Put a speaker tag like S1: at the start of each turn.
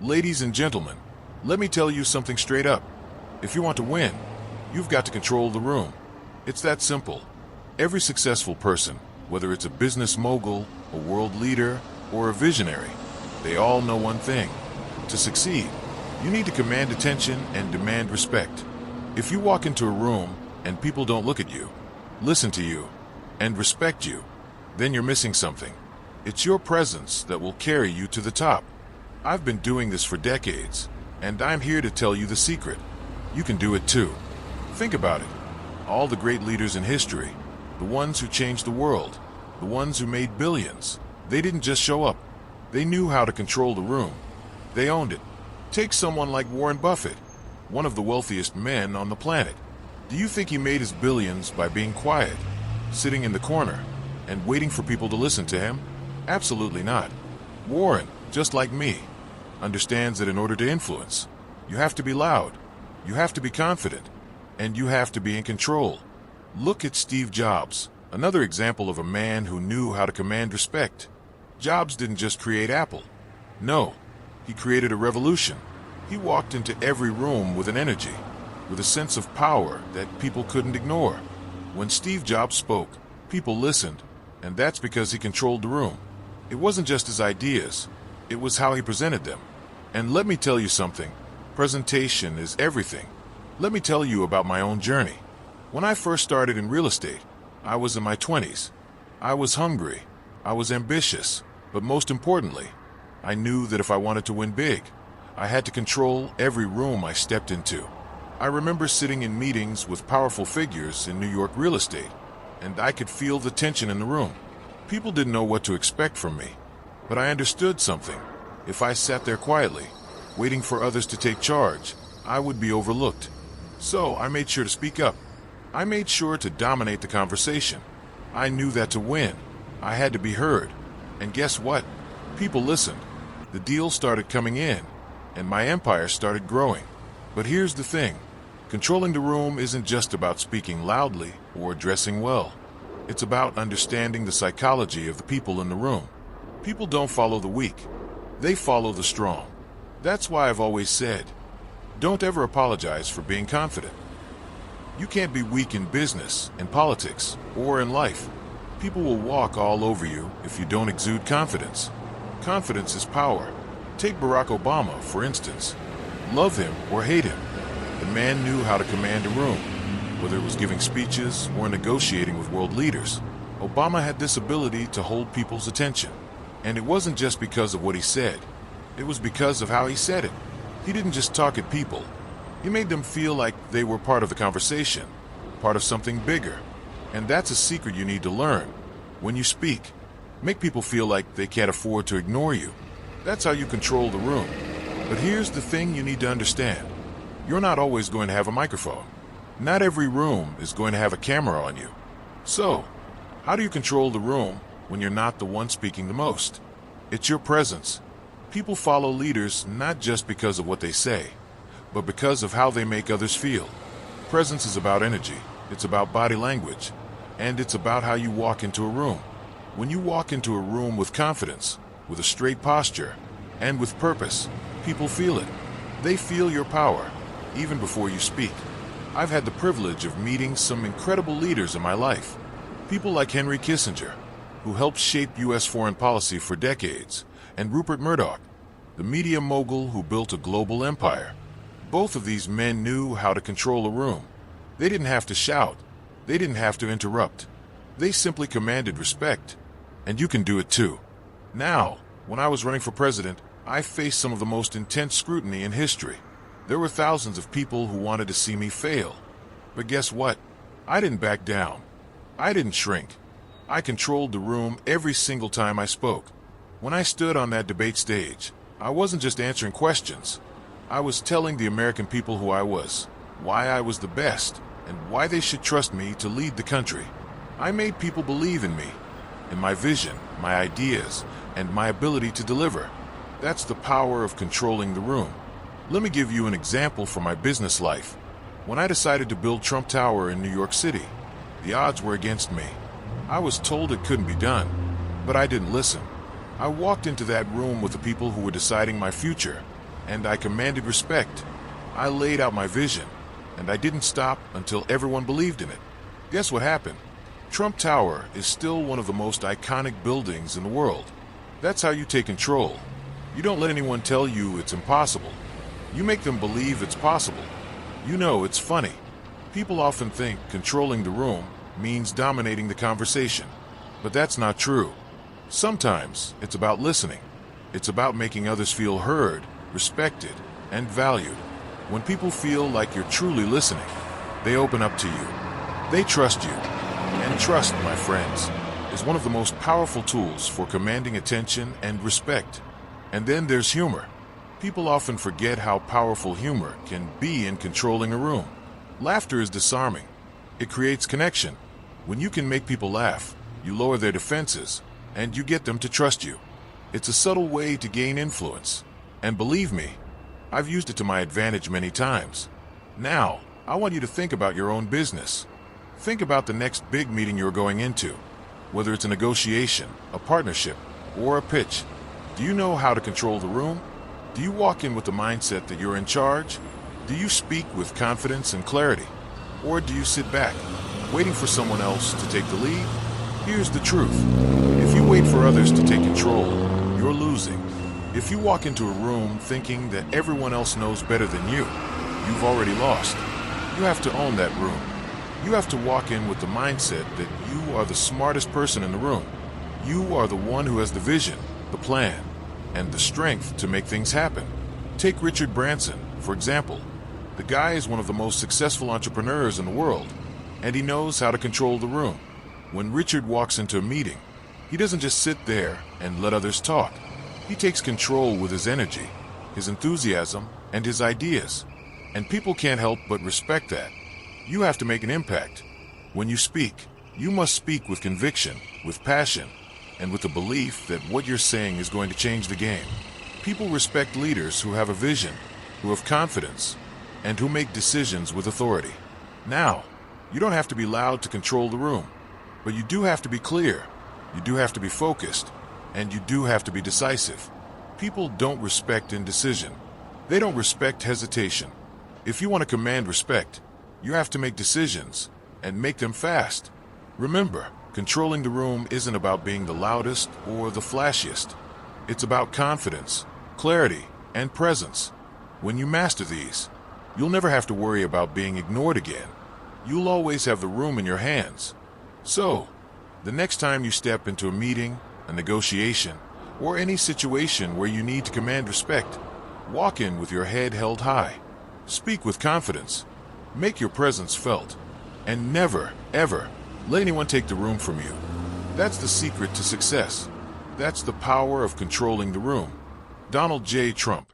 S1: Ladies and gentlemen, let me tell you something straight up. If you want to win, you've got to control the room. It's that simple. Every successful person, whether it's a business mogul, a world leader, or a visionary, they all know one thing. To succeed, you need to command attention and demand respect. If you walk into a room and people don't look at you, listen to you, and respect you, then you're missing something. It's your presence that will carry you to the top. I've been doing this for decades, and I'm here to tell you the secret. You can do it too. Think about it. All the great leaders in history, the ones who changed the world, the ones who made billions, they didn't just show up. They knew how to control the room. They owned it. Take someone like Warren Buffett, one of the wealthiest men on the planet. Do you think he made his billions by being quiet, sitting in the corner, and waiting for people to listen to him? Absolutely not. Warren, just like me, understands that in order to influence, you have to be loud, you have to be confident, and you have to be in control. Look at Steve Jobs, another example of a man who knew how to command respect. Jobs didn't just create Apple. No, he created a revolution. He walked into every room with an energy, with a sense of power that people couldn't ignore. When Steve Jobs spoke, people listened, and that's because he controlled the room. It wasn't just his ideas, it was how he presented them. And let me tell you something, presentation is everything. Let me tell you about my own journey. When I first started in real estate, I was in my 20s. I was hungry, I was ambitious, but most importantly, I knew that if I wanted to win big, I had to control every room I stepped into. I remember sitting in meetings with powerful figures in New York real estate, and I could feel the tension in the room. People didn't know what to expect from me, but I understood something. If I sat there quietly, waiting for others to take charge, I would be overlooked. So I made sure to speak up. I made sure to dominate the conversation. I knew that to win, I had to be heard. And guess what? People listened. The deals started coming in, and my empire started growing. But here's the thing. Controlling the room isn't just about speaking loudly or dressing well. It's about understanding the psychology of the people in the room. People don't follow the weak. They follow the strong. That's why I've always said, don't ever apologize for being confident. You can't be weak in business, in politics, or in life. People will walk all over you if you don't exude confidence. Confidence is power. Take Barack Obama, for instance. Love him or hate him, the man knew how to command a room. Whether it was giving speeches or negotiating with world leaders, Obama had this ability to hold people's attention. And it wasn't just because of what he said. It was because of how he said it. He didn't just talk at people. He made them feel like they were part of the conversation, part of something bigger. And that's a secret you need to learn. When you speak, make people feel like they can't afford to ignore you. That's how you control the room. But here's the thing you need to understand. You're not always going to have a microphone. Not every room is going to have a camera on you. So, how do you control the room when you're not the one speaking the most? It's your presence. People follow leaders not just because of what they say, but because of how they make others feel. Presence is about energy. It's about body language. And it's about how you walk into a room. When you walk into a room with confidence, with a straight posture, and with purpose, people feel it. They feel your power, even before you speak. I've had the privilege of meeting some incredible leaders in my life. People like Henry Kissinger, who helped shape U.S. foreign policy for decades, and Rupert Murdoch, the media mogul who built a global empire. Both of these men knew how to control a room. They didn't have to shout. They didn't have to interrupt. They simply commanded respect. And you can do it too. Now, when I was running for president, I faced some of the most intense scrutiny in history. There were thousands of people who wanted to see me fail. But guess what? I didn't back down. I didn't shrink. I controlled the room every single time I spoke. When I stood on that debate stage, I wasn't just answering questions. I was telling the American people who I was, why I was the best, and why they should trust me to lead the country. I made people believe in me, in my vision, my ideas, and my ability to deliver. That's the power of controlling the room. Let me give you an example from my business life. When I decided to build Trump Tower in New York City, the odds were against me. I was told it couldn't be done, but I didn't listen. I walked into that room with the people who were deciding my future, and I commanded respect. I laid out my vision, and I didn't stop until everyone believed in it. Guess what happened? Trump Tower is still one of the most iconic buildings in the world. That's how you take control. You don't let anyone tell you it's impossible. You make them believe it's possible. You know, it's funny. People often think controlling the room means dominating the conversation, but that's not true. Sometimes it's about listening. It's about making others feel heard, respected, and valued. When people feel like you're truly listening, they open up to you. They trust you. And trust, my friends, is one of the most powerful tools for commanding attention and respect. And then there's humor. People often forget how powerful humor can be in controlling a room. Laughter is disarming. It creates connection. When you can make people laugh, you lower their defenses, and you get them to trust you. It's a subtle way to gain influence. And believe me, I've used it to my advantage many times. Now, I want you to think about your own business. Think about the next big meeting you're going into, whether it's a negotiation, a partnership, or a pitch. Do you know how to control the room? Do you walk in with the mindset that you're in charge? Do you speak with confidence and clarity? Or do you sit back, waiting for someone else to take the lead? Here's the truth. If you wait for others to take control, you're losing. If you walk into a room thinking that everyone else knows better than you, you've already lost. You have to own that room. You have to walk in with the mindset that you are the smartest person in the room. You are the one who has the vision, the plan, and the strength to make things happen. Take Richard Branson, for example. The guy is one of the most successful entrepreneurs in the world, and he knows how to control the room. When Richard walks into a meeting, he doesn't just sit there and let others talk. He takes control with his energy, his enthusiasm, and his ideas. And people can't help but respect that. You have to make an impact. When you speak, you must speak with conviction, with passion, and with the belief that what you're saying is going to change the game. People respect leaders who have a vision, who have confidence, and who make decisions with authority. Now, you don't have to be loud to control the room, but you do have to be clear, you do have to be focused, and you do have to be decisive. People don't respect indecision. They don't respect hesitation. If you want to command respect, you have to make decisions, and make them fast. Remember, controlling the room isn't about being the loudest or the flashiest. It's about confidence, clarity, and presence. When you master these, you'll never have to worry about being ignored again. You'll always have the room in your hands. So, the next time you step into a meeting, a negotiation, or any situation where you need to command respect, walk in with your head held high. Speak with confidence. Make your presence felt. And never, ever, let anyone take the room from you. That's the secret to success. That's the power of controlling the room. Donald J. Trump.